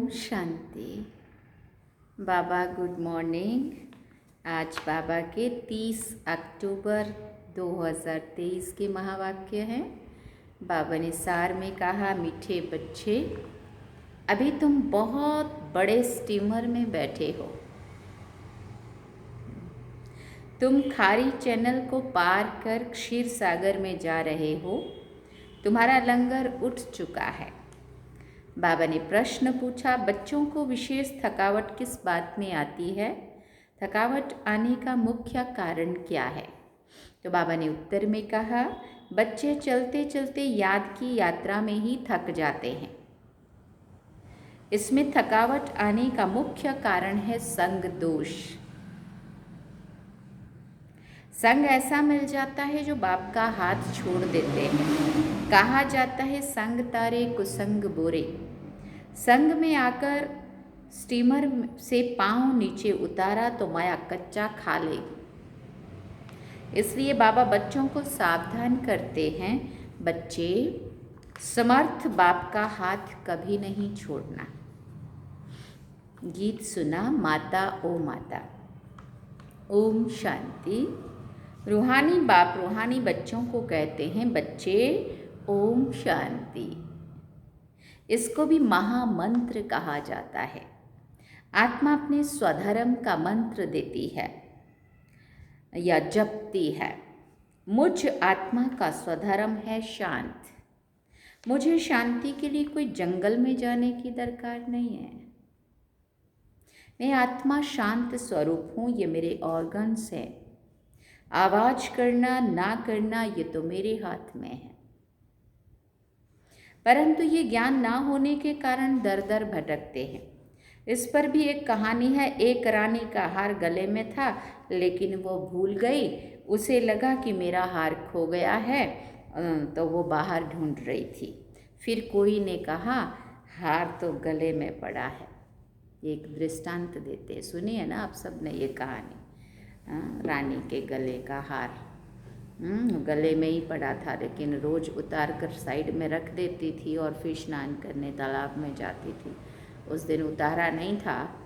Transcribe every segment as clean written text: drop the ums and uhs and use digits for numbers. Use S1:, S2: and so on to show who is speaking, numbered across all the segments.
S1: शांति। बाबा good morning. आज बाबा के 30 अक्टूबर 2023 के महावाक्य हैं। बाबा ने सार में कहा, मीठे बच्चे, अभी तुम बहुत बड़े स्टीमर में बैठे हो। तुम खारी चैनल को पार कर क्षीर सागर में जा रहे हो। तुम्हारा लंगर उठ चुका है। बाबा ने प्रश्न पूछा, बच्चों को विशेष थकावट किस बात में आती है? थकावट आने का मुख्य कारण क्या है? तो बाबा ने उत्तर में कहा, बच्चे चलते चलते याद की यात्रा में ही थक जाते हैं। इसमें थकावट आने का मुख्य कारण है संग दोष। संग ऐसा मिल जाता है जो बाप का हाथ छोड़ देते हैं। कहा जाता है, संग तारे कुसंग बोरे। संग में आकर स्टीमर से पांव नीचे उतारा तो माया कच्चा खा लेगी। इसलिए बाबा बच्चों को सावधान करते हैं, बच्चे, समर्थ बाप का हाथ कभी नहीं छोड़ना। गीत सुना, माता ओ माता। ओम शांति। रूहानी बाप रूहानी बच्चों को कहते हैं, बच्चे ओम शांति। इसको भी महामंत्र कहा जाता है। आत्मा अपने स्वधर्म का मंत्र देती है या जपती है। मुझ आत्मा का स्वधर्म है शांत। मुझे शांति के लिए कोई जंगल में जाने की दरकार नहीं है। मैं आत्मा शांत स्वरूप हूँ। ये मेरे ऑर्गन्स हैं। आवाज करना ना करना ये तो मेरे हाथ में है। परंतु ये ज्ञान ना होने के कारण दर दर भटकते हैं। इस पर भी एक कहानी है। एक रानी का हार गले में था, लेकिन वो भूल गई। उसे लगा कि मेरा हार खो गया है, तो वो बाहर ढूंढ रही थी। फिर कोई ने कहा, हार तो गले में पड़ा है। एक दृष्टांत देते, सुनिए ना आप सब ने ये कहानी। रानी के गले का हार गले में ही पड़ा था, लेकिन रोज उतार कर साइड में रख देती थी और फिर स्नान करने तालाब में जाती थी। उस दिन उतारा नहीं था,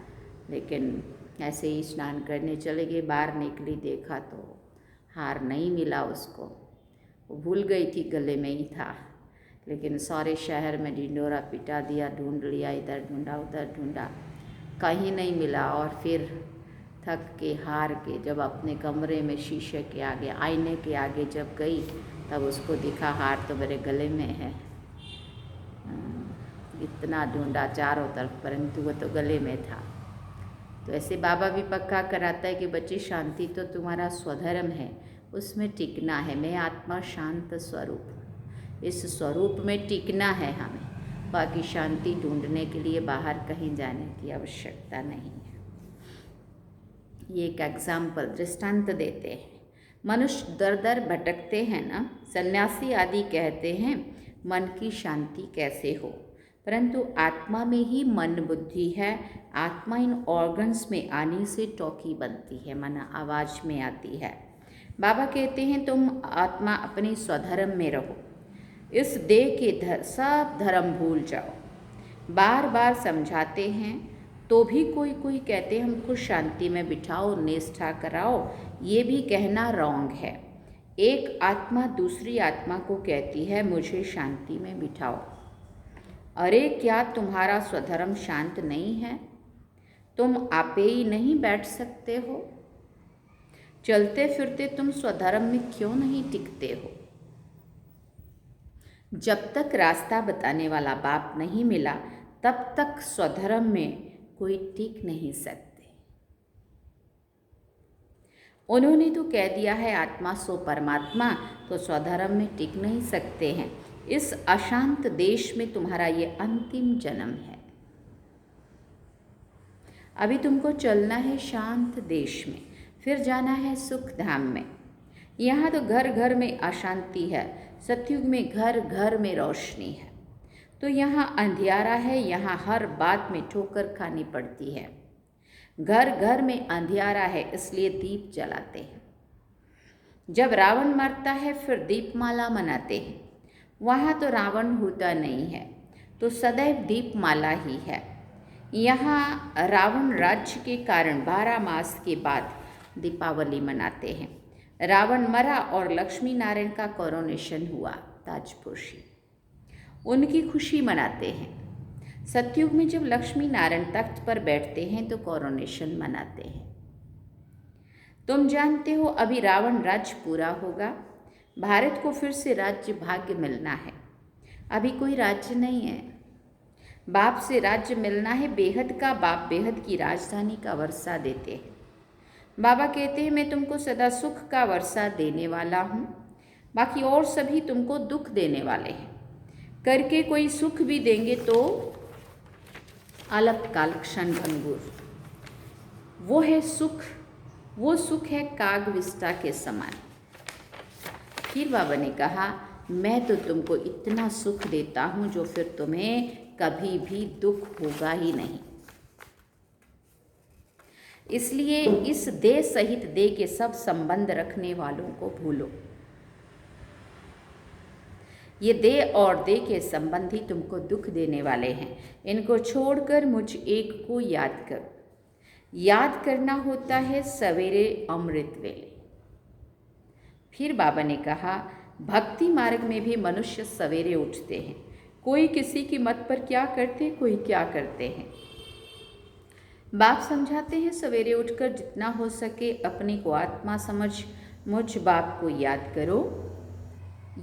S1: लेकिन ऐसे ही स्नान करने चले गए। बाहर निकली, देखा तो हार नहीं मिला उसको। वो भूल गई थी गले में ही था, लेकिन सारे शहर में ढिंडोरा पिटा दिया, ढूंढ लिया, इधर ढूंढा उधर ढूंढा, कहीं नहीं मिला। और फिर थक के हार के जब अपने कमरे में शीशे के आगे, आईने के आगे जब गई, तब उसको दिखा हार तो मेरे गले में है। इतना ढूंढा चारों तरफ, परंतु वो तो गले में था। तो ऐसे बाबा भी पक्का कराता है कि बच्चे, शांति तो तुम्हारा स्वधर्म है, उसमें टिकना है। मैं आत्मा शांत स्वरूप हूँ। इस स्वरूप में टिकना है हमें। बाकी शांति ढूंढने के लिए बाहर कहीं जाने की आवश्यकता नहीं है। ये एक एग्जाम्पल, दृष्टांत देते हैं। मनुष्य दर दर भटकते हैं ना। सन्यासी आदि कहते हैं, मन की शांति कैसे हो? परंतु आत्मा में ही मन बुद्धि है। आत्मा इन ऑर्गन्स में आने से टॉकी बनती है, माना आवाज में आती है। बाबा कहते हैं, तुम आत्मा अपने स्वधर्म में रहो। इस देह के सब धर्म भूल जाओ। बार बार समझाते हैं, तो भी कोई कोई कहते हैं हमको शांति में बिठाओ, निष्ठा कराओ। ये भी कहना रॉन्ग है। एक आत्मा दूसरी आत्मा को कहती है, मुझे शांति में बिठाओ। अरे क्या तुम्हारा स्वधर्म शांत नहीं है? तुम आपे ही नहीं बैठ सकते हो? चलते फिरते तुम स्वधर्म में क्यों नहीं टिकते हो? जब तक रास्ता बताने वाला बाप नहीं मिला, तब तक स्वधर्म में कोई टिक नहीं सकते। उन्होंने तो कह दिया है, आत्मा सो परमात्मा, तो स्वधर्म में टिक नहीं सकते हैं। इस अशांत देश में तुम्हारा ये अंतिम जन्म है। अभी तुमको चलना है शांत देश में, फिर जाना है सुख धाम में। यहाँ तो घर घर में अशांति है। सतयुग में घर घर में रोशनी है। तो यहाँ अंधियारा है। यहाँ हर बात में ठोकर खानी पड़ती है। घर घर में अंधियारा है, इसलिए दीप जलाते हैं। जब रावण मरता है, फिर दीपमाला मनाते हैं। वहाँ तो रावण होता नहीं है, तो सदैव दीपमाला ही है। यहाँ रावण राज्य के कारण 12 मास के बाद दीपावली मनाते हैं। रावण मरा और लक्ष्मी नारायण का कोरोनेशन हुआ ताजपोशी, उनकी खुशी मनाते हैं। सतयुग में जब लक्ष्मी नारायण तख्त पर बैठते हैं तो कोरोनेशन मनाते हैं। तुम जानते हो अभी रावण राज्य पूरा होगा, भारत को फिर से राज्य भाग्य मिलना है। अभी कोई राज्य नहीं है, बाप से राज्य मिलना है। बेहद का बाप बेहद की राजधानी का वर्षा देते हैं। बाबा कहते हैं मैं तुमको सदा सुख का वर्षा देने वाला हूँ, बाकी और सभी तुमको दुख देने वाले हैं। करके कोई सुख भी देंगे तो अल्पकाल क्षण भंगुर, वो है सुख, वो सुख है कागविष्टा के समान। फिर बाबा ने कहा मैं तो तुमको इतना सुख देता हूँ जो फिर तुम्हें कभी भी दुख होगा ही नहीं। इसलिए इस देह सहित देह के सब संबंध रखने वालों को भूलो। ये देह और देह के संबंध ही तुमको दुख देने वाले हैं। इनको छोड़कर मुझ एक को याद करो। याद करना होता है सवेरे अमृत वेले। फिर बाबा ने कहा भक्ति मार्ग में भी मनुष्य सवेरे उठते हैं। कोई किसी की मत पर क्या करते, कोई क्या करते हैं। बाप समझाते हैं सवेरे उठकर जितना हो सके अपने को आत्मा समझ मुझ बाप को याद करो।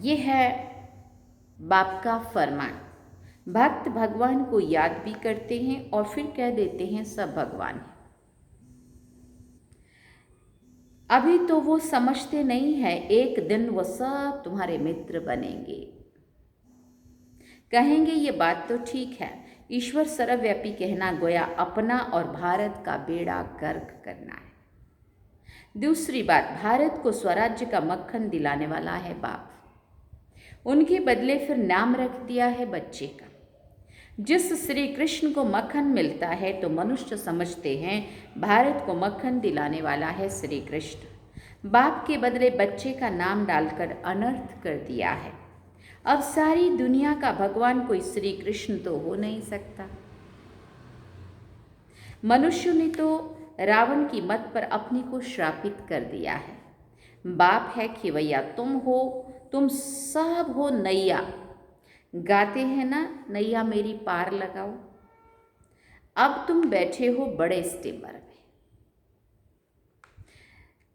S1: ये है बाप का फरमान। भक्त भगवान को याद भी करते हैं और फिर कह देते हैं सब भगवान है। अभी तो वो समझते नहीं है, एक दिन वो सब तुम्हारे मित्र बनेंगे। कहेंगे ये बात तो ठीक है, ईश्वर सर्वव्यापी कहना गोया अपना और भारत का बेड़ा गर्क करना है। दूसरी बात, भारत को स्वराज्य का मक्खन दिलाने वाला है बाप। उनके बदले फिर नाम रख दिया है बच्चे का। जिस श्री कृष्ण को मक्खन मिलता है तो मनुष्य समझते हैं भारत को मक्खन दिलाने वाला है श्री कृष्ण। बाप के बदले बच्चे का नाम डालकर अनर्थ कर दिया है। अब सारी दुनिया का भगवान कोई श्री कृष्ण तो हो नहीं सकता। मनुष्य ने तो रावण की मत पर अपने को श्रापित कर दिया है। बाप है खिवैया, तुम हो, तुम सब हो नैया। गाते हैं ना नैया मेरी पार लगाओ। अब तुम बैठे हो बड़े स्टीमर में।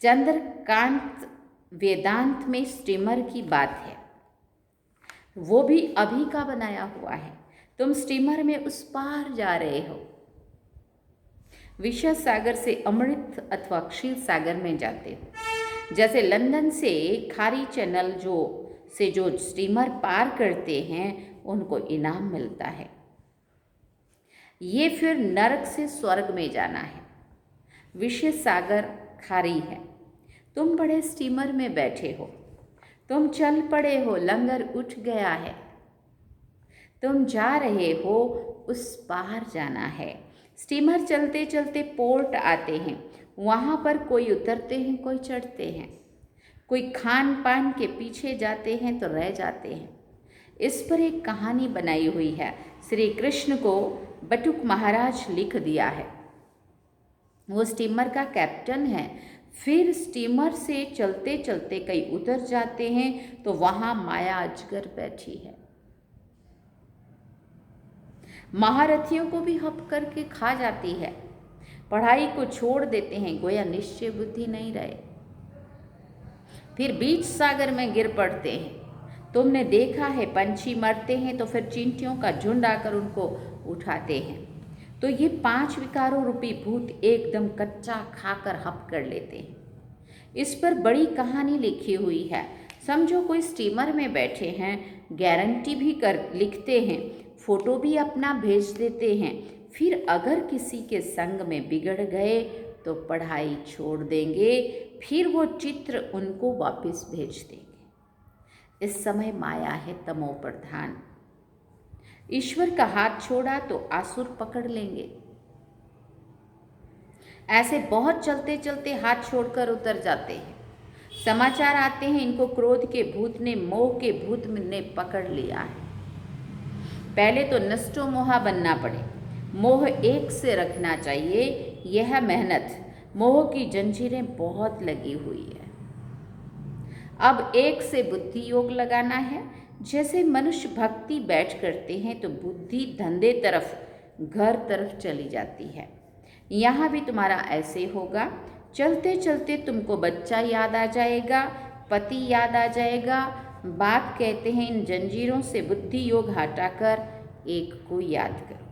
S1: चंद्रकांत वेदांत में स्टीमर की बात है, वो भी अभी का बनाया हुआ है। तुम स्टीमर में उस पार जा रहे हो। विषय सागर से अमृत अथवा क्षीर सागर में जाते हो। जैसे लंदन से खारी चैनल जो स्टीमर पार करते हैं उनको इनाम मिलता है। ये फिर नरक से स्वर्ग में जाना है। विषय सागर खारी है, तुम बड़े स्टीमर में बैठे हो। तुम चल पड़े हो, लंगर उठ गया है। तुम जा रहे हो, उस पार जाना है। स्टीमर चलते चलते पोर्ट आते हैं, वहाँ पर कोई उतरते हैं, कोई चढ़ते हैं, कोई खान पान के पीछे जाते हैं तो रह जाते हैं। इस पर एक कहानी बनाई हुई है, श्री कृष्ण को बटुक महाराज लिख दिया है। वो स्टीमर का कैप्टन है। फिर स्टीमर से चलते चलते कई उतर जाते हैं तो वहाँ माया अजगर बैठी है। महारथियों को भी हप करके खा जाती है। पढ़ाई को छोड़ देते हैं, गोया निश्चय बुद्धि नहीं रहे। फिर बीच सागर में गिर पड़ते हैं। तुमने देखा है पंछी मरते हैं तो फिर चींटियों का झुंड आकर उनको उठाते हैं। तो ये 5 विकारों रूपी भूत एकदम कच्चा खाकर हप कर लेते हैं। इस पर बड़ी कहानी लिखी हुई है। समझो कोई स्टीमर में बैठे हैं, गारंटी भी कर लिखते हैं, फोटो भी अपना भेज देते हैं। फिर अगर किसी के संग में बिगड़ गए तो पढ़ाई छोड़ देंगे, फिर वो चित्र उनको वापस भेज देंगे। इस समय माया है तमो प्रधान। ईश्वर का हाथ छोड़ा तो आसुर पकड़ लेंगे। ऐसे बहुत चलते चलते हाथ छोड़कर उतर जाते हैं। समाचार आते हैं इनको क्रोध के भूत ने, मोह के भूत ने पकड़ लिया है। पहले तो नष्टो मोहा बनना पड़े, मोह एक से रखना चाहिए। यह मेहनत, मोह की जंजीरें बहुत लगी हुई है। अब एक से बुद्धि योग लगाना है। जैसे मनुष्य भक्ति बैठ करते हैं तो बुद्धि धंधे तरफ, घर तरफ चली जाती है। यहाँ भी तुम्हारा ऐसे होगा। चलते चलते तुमको बच्चा याद आ जाएगा, पति याद आ जाएगा। बाप कहते हैं इन जंजीरों से बुद्धि योग हटाकर एक को याद करो।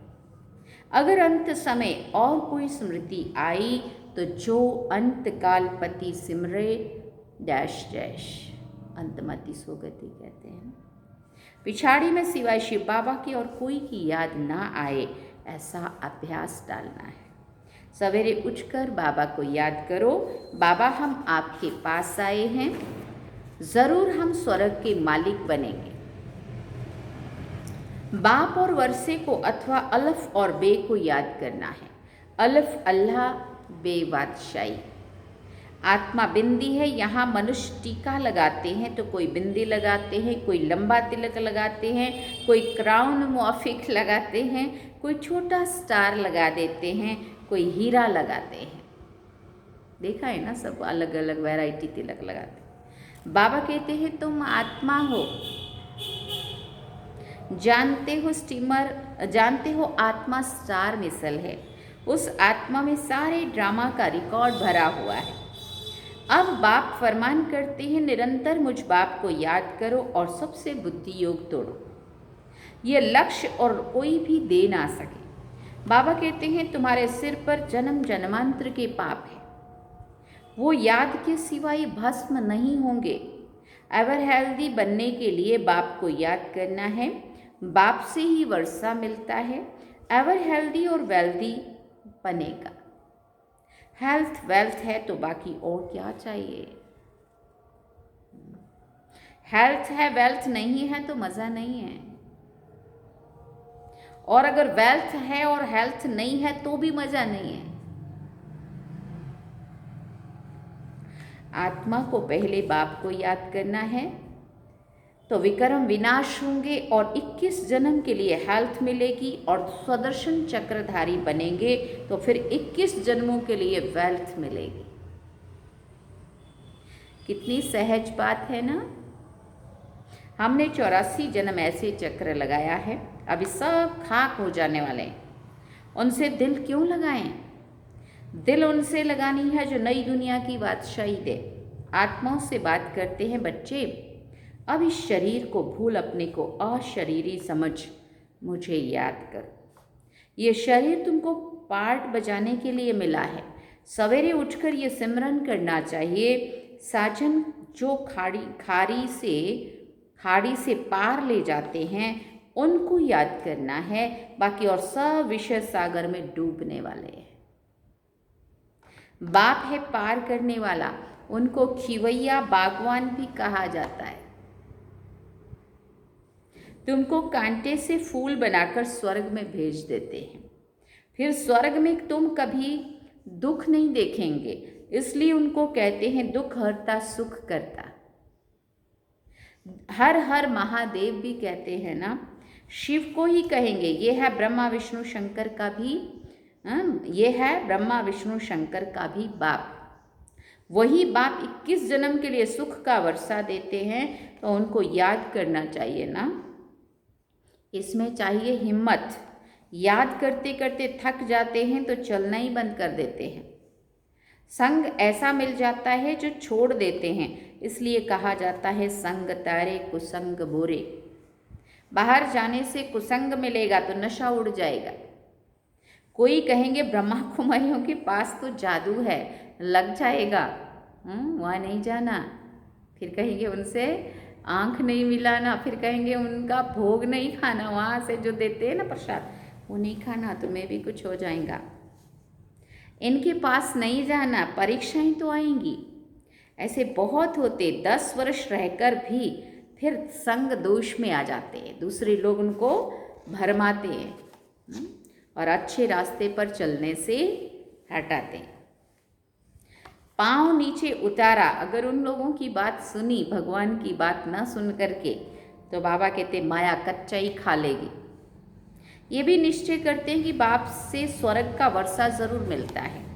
S1: अगर अंत समय और कोई स्मृति आई तो जो अंतकाल पति सिमरे डैश डैश, अंतमति सोगति कहते हैं। पिछाड़ी में सिवाय शिव बाबा की और कोई की याद ना आए, ऐसा अभ्यास डालना है। सवेरे उठकर बाबा को याद करो, बाबा हम आपके पास आए हैं, ज़रूर हम स्वर्ग के मालिक बनेंगे। बाप और वर्षे को अथवा अलफ और बे को याद करना है। अलफ अल्लाह, बे बादशाही। आत्मा बिंदी है। यहाँ मनुष्य टीका लगाते हैं तो कोई बिंदी लगाते हैं, कोई लंबा तिलक लगाते हैं, कोई क्राउन मुआफिक लगाते हैं, कोई छोटा स्टार लगा देते हैं, कोई हीरा लगाते हैं। देखा है ना, सब अलग अलग वैरायटी तिलक लगाते हैं। बाबा कहते हैं तुम आत्मा हो, जानते हो स्टीमर, जानते हो आत्मा स्टार मिसल है। उस आत्मा में सारे ड्रामा का रिकॉर्ड भरा हुआ है। अब बाप फरमान करते हैं निरंतर मुझ बाप को याद करो और सबसे बुद्धि योग तोड़ो। ये लक्ष्य और कोई भी दे ना सके। बाबा कहते हैं तुम्हारे सिर पर जन्म जन्मांतर के पाप है, वो याद के सिवाय भस्म नहीं होंगे। एवर हेल्दी बनने के लिए बाप को याद करना है। बाप से ही वर्षा मिलता है। एवर हेल्दी और वेल्दी बनेगा। हेल्थ वेल्थ है तो बाकी और क्या चाहिए। हेल्थ है, वेल्थ नहीं है तो मज़ा नहीं है। और अगर वेल्थ है और हेल्थ नहीं है तो भी मज़ा नहीं है। आत्मा को पहले बाप को याद करना है तो विक्रम विनाश होंगे और 21 जन्म के लिए हेल्थ मिलेगी और स्वदर्शन चक्रधारी बनेंगे तो फिर 21 जन्मों के लिए वेल्थ मिलेगी। कितनी सहज बात है ना। हमने 84 जन्म ऐसे चक्र लगाया है, अभी सब खाक हो जाने वाले हैं। उनसे दिल क्यों लगाएं? दिल उनसे लगानी है जो नई दुनिया की बादशाही दे। आत्माओं से बात करते हैं बच्चे, अब इस शरीर को भूल अपने को अशरीरी समझ मुझे याद करो। ये शरीर तुमको पार्ट बजाने के लिए मिला है। सवेरे उठकर ये सिमरन करना चाहिए, साजन जो खाड़ी से पार ले जाते हैं उनको याद करना है। बाकी और सब विषय सागर में डूबने वाले हैं। बाप है पार करने वाला, उनको खिवैया बागवान भी कहा जाता है। तुमको कांटे से फूल बनाकर स्वर्ग में भेज देते हैं। फिर स्वर्ग में तुम कभी दुख नहीं देखेंगे, इसलिए उनको कहते हैं दुख हरता सुख करता। हर हर महादेव भी कहते हैं ना, शिव को ही कहेंगे। ये है ब्रह्मा विष्णु शंकर का भी, ये है ब्रह्मा विष्णु शंकर का भी बाप। वही बाप 21 जन्म के लिए सुख का वर्षा देते हैं तो उनको याद करना चाहिए ना। इसमें चाहिए हिम्मत। याद करते करते थक जाते हैं तो चलना ही बंद कर देते हैं। संग ऐसा मिल जाता है जो छोड़ देते हैं, इसलिए कहा जाता है संग तारे कुसंग बुरे। बाहर जाने से कुसंग मिलेगा तो नशा उड़ जाएगा। कोई कहेंगे ब्रह्मा कुमारियों के पास तो जादू है, लग जाएगा, वहाँ नहीं जाना। फिर कहेंगे उनसे आँख नहीं मिलाना, फिर कहेंगे उनका भोग नहीं खाना, वहाँ से जो देते हैं ना प्रसाद वो नहीं खाना, तुम्हें भी कुछ हो जाएगा। इनके पास नहीं जाना, परीक्षाएं तो आएंगी। ऐसे बहुत होते, 10 वर्ष रहकर भी फिर संग दोष में आ जाते हैं। दूसरे लोग उनको भरमाते हैं और अच्छे रास्ते पर चलने से हटाते हैं। पाँव नीचे उतारा। अगर उन लोगों की बात सुनी, भगवान की बात ना सुन करके, तो बाबा कहते माया कच्चा ही खा लेगी। ये भी निश्चय करते हैं कि बाप से स्वर्ग का वर्षा जरूर मिलता है।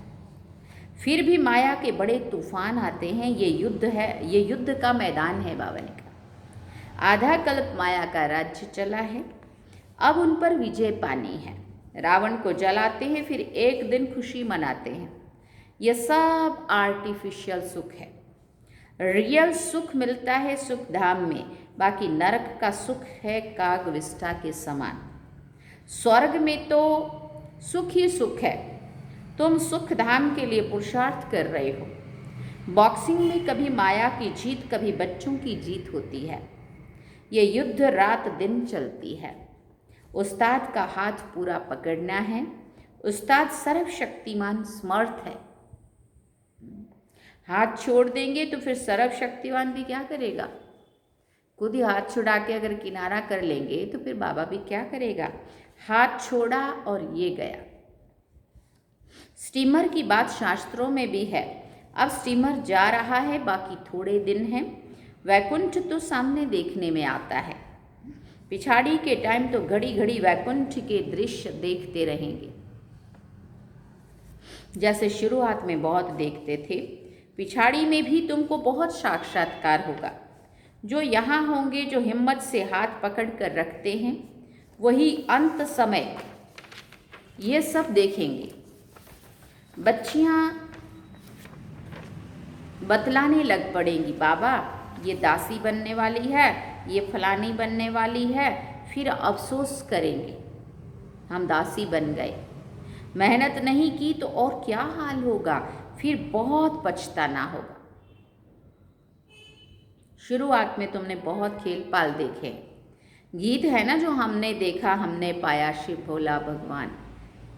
S1: फिर भी माया के बड़े तूफान आते हैं। ये युद्ध है, ये युद्ध का मैदान है बाबा ने कहा। आधा कल्प माया का राज्य चला है, अब उन पर विजय पानी है। रावण को जलाते हैं, फिर एक दिन खुशी मनाते हैं। यह सब आर्टिफिशियल सुख है। रियल सुख मिलता है सुख धाम में, बाकी नरक का सुख है काग विष्ठा के समान। स्वर्ग में तो सुख ही सुख है। तुम सुख धाम के लिए पुरुषार्थ कर रहे हो। बॉक्सिंग में कभी माया की जीत, कभी बच्चों की जीत होती है। ये युद्ध रात दिन चलती है। उस्ताद का हाथ पूरा पकड़ना है। उस्ताद सर्वशक्तिमान समर्थ है। हाथ छोड़ देंगे तो फिर सर्वशक्तिमान भी क्या करेगा? खुद ही हाथ छुड़ा के अगर किनारा कर लेंगे तो फिर बाबा भी क्या करेगा? हाथ छोड़ा और ये गया। स्टीमर की बात शास्त्रों में भी है। अब स्टीमर जा रहा है, बाकी थोड़े दिन हैं। वैकुंठ तो सामने देखने में आता है। पिछाड़ी के टाइम तो घड़ी घड़ी वैकुंठ के दृश्य देखते रहेंगे। जैसे शुरुआत में बहुत देखते थे, पिछाड़ी में भी तुमको बहुत साक्षात्कार होगा। जो यहाँ होंगे, जो हिम्मत से हाथ पकड़ कर रखते हैं, वही अंत समय ये सब देखेंगे। बच्चियाँ बतलाने लग पड़ेंगी, बाबा ये दासी बनने वाली है, ये फलानी बनने वाली है। फिर अफसोस करेंगे हम दासी बन गए, मेहनत नहीं की तो और क्या हाल होगा, फिर बहुत पछताना होगा। शुरुआत में तुमने बहुत खेल पाल देखे। गीत है ना जो हमने देखा हमने पाया, शिव भोला भगवान,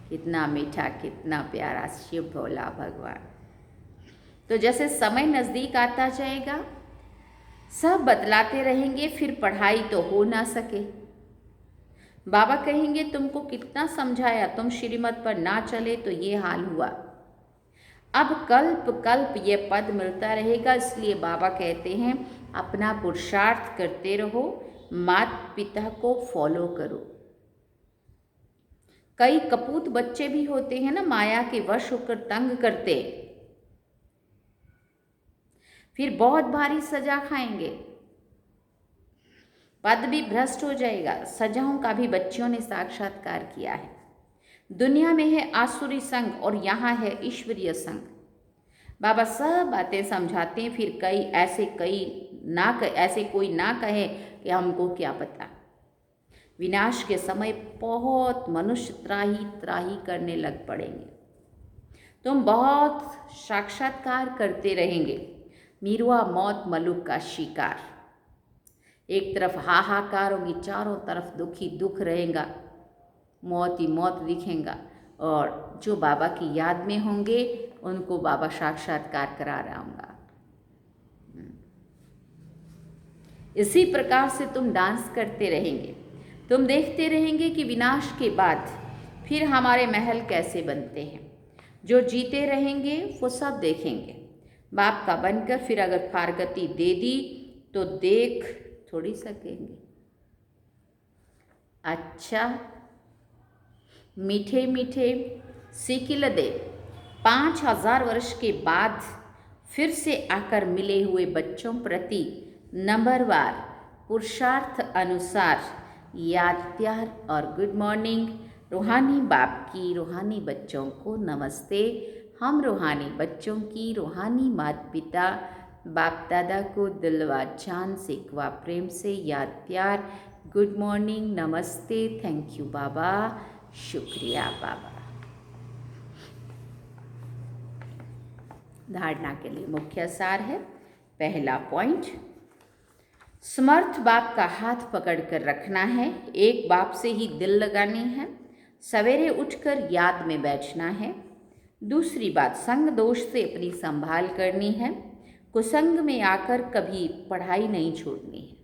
S1: कितना मीठा कितना प्यारा शिव भोला भगवान। तो जैसे समय नज़दीक आता जाएगा, सब बतलाते रहेंगे, फिर पढ़ाई तो हो ना सके। बाबा कहेंगे तुमको कितना समझाया, तुम श्रीमत पर ना चले तो ये हाल हुआ। अब कल्प कल्प ये पद मिलता रहेगा, इसलिए बाबा कहते हैं अपना पुरुषार्थ करते रहो, माता पिता को फॉलो करो। कई कपूत बच्चे भी होते हैं ना, माया के वश होकर तंग करते, फिर बहुत भारी सजा खाएंगे, पद भी भ्रष्ट हो जाएगा। सजाओं का भी बच्चियों ने साक्षात्कार किया है। दुनिया में है आसुरी संग और यहाँ है ईश्वरीय संग। बाबा सब बातें समझाते हैं, फिर ऐसे कोई ना कहे कि हमको क्या पता। विनाश के समय बहुत मनुष्य त्राही त्राही करने लग पड़ेंगे। तुम बहुत साक्षात्कार करते रहेंगे। मीरुआ मौत मलुक का शिकार। एक तरफ हाहाकार होगी, चारों तरफ दुखी दुख रहेगा, मौत ही मौत दिखेगा। और जो बाबा की याद में होंगे उनको बाबा साक्षात्कार करा रहा होगा। इसी प्रकार से तुम डांस करते रहेंगे। तुम देखते रहेंगे कि विनाश के बाद फिर हमारे महल कैसे बनते हैं। जो जीते रहेंगे वो सब देखेंगे। बाप का बनकर फिर अगर फारगती दे दी तो देख थोड़ी सकेंगे। अच्छा, मीठे मीठे सिकिल दे 5000 वर्ष के बाद फिर से आकर मिले हुए बच्चों प्रति नंबरवार पुरुषार्थ अनुसार याद प्यार और गुड मॉर्निंग। रूहानी बाप की रूहानी बच्चों को नमस्ते। हम रूहानी बच्चों की रूहानी माता पिता बाप दादा को दिलवा जान से क्वा प्रेम से याद प्यार, गुड मॉर्निंग, नमस्ते, थैंक यू बाबा, शुक्रिया बाबा। धारणा के लिए मुख्य सार है। पहला पॉइंट, समर्थ बाप का हाथ पकड़कर रखना है। एक बाप से ही दिल लगानी है। सवेरे उठकर याद में बैठना है। दूसरी बात, संग दोष से अपनी संभाल करनी है। कुसंग में आकर कभी पढ़ाई नहीं छोड़नी है।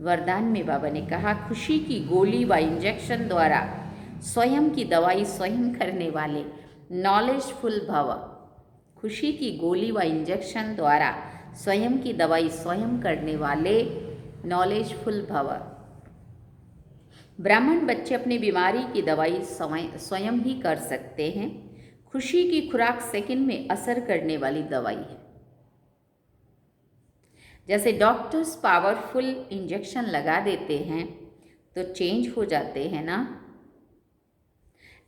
S1: वरदान में बाबा ने कहा, खुशी की गोली व इंजेक्शन द्वारा स्वयं की दवाई स्वयं करने वाले नॉलेजफुल भव। खुशी की गोली व इंजेक्शन द्वारा स्वयं की दवाई स्वयं करने वाले नॉलेजफुल भव। ब्राह्मण बच्चे अपनी बीमारी की दवाई स्वयं ही कर सकते हैं। खुशी की खुराक सेकंड में असर करने वाली दवाई है। जैसे डॉक्टर्स पावरफुल इंजेक्शन लगा देते हैं तो चेंज हो जाते हैं ना,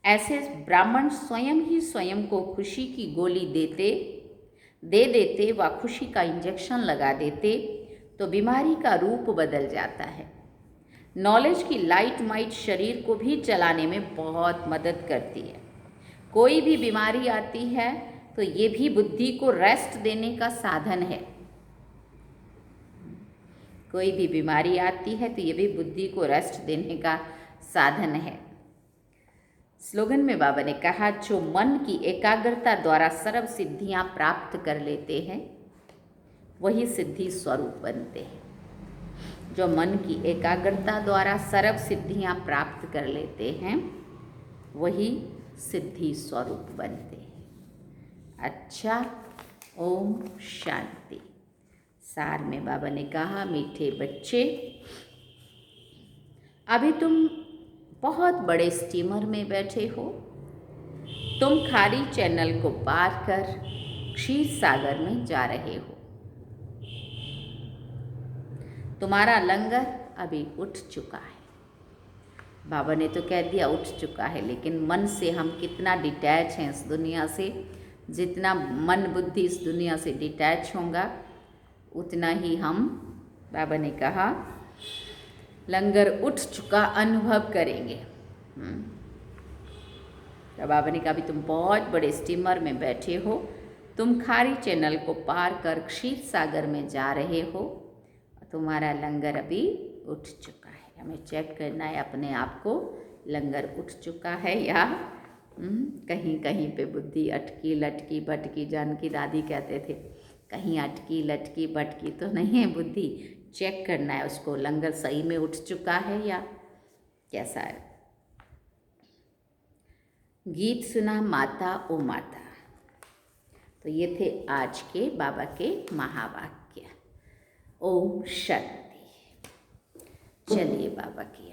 S1: ऐसे ब्राह्मण स्वयं ही स्वयं को खुशी की गोली दे देते व खुशी का इंजेक्शन लगा देते तो बीमारी का रूप बदल जाता है। नॉलेज की लाइट माइट शरीर को भी चलाने में बहुत मदद करती है। कोई भी बीमारी आती है तो ये भी बुद्धि को रेस्ट देने का साधन है। कोई भी बीमारी आती है तो ये भी बुद्धि को रेस्ट देने का साधन है। स्लोगन में बाबा ने कहा, जो मन की एकाग्रता द्वारा सर्व सिद्धियां प्राप्त कर लेते हैं वही सिद्धि स्वरूप बनते हैं। जो मन की एकाग्रता द्वारा सर्व सिद्धियां प्राप्त कर लेते हैं वही सिद्धि स्वरूप बनते हैं। अच्छा, ओम शांति। सार में बाबा ने कहा, मीठे बच्चे, अभी तुम बहुत बड़े स्टीमर में बैठे हो। तुम खारी चैनल को पार कर क्षीर सागर में जा रहे हो। तुम्हारा लंगर अभी उठ चुका है। बाबा ने तो कह दिया उठ चुका है, लेकिन मन से हम कितना डिटैच हैं इस दुनिया से। जितना मन बुद्धि इस दुनिया से डिटैच होगा उतना ही हम, बाबा ने कहा, लंगर उठ चुका अनुभव करेंगे। तो बाबा ने कहा, अभी तुम बहुत बड़े स्टीमर में बैठे हो। तुम खारी चैनल को पार कर क्षीर सागर में जा रहे हो। तुम्हारा लंगर अभी उठ चुका है। हमें चेक करना है अपने आप को, लंगर उठ चुका है या कहीं कहीं पे बुद्धि अटकी लटकी भटकी। जानकी दादी कहते थे, कहीं अटकी लटकी भटकी तो नहीं है बुद्धि। चेक करना है उसको, लंगर सही में उठ चुका है या कैसा है। गीत सुना माता ओ माता। तो ये थे आज के बाबा के महावाक्य। ओम शांति। चलिए बाबा की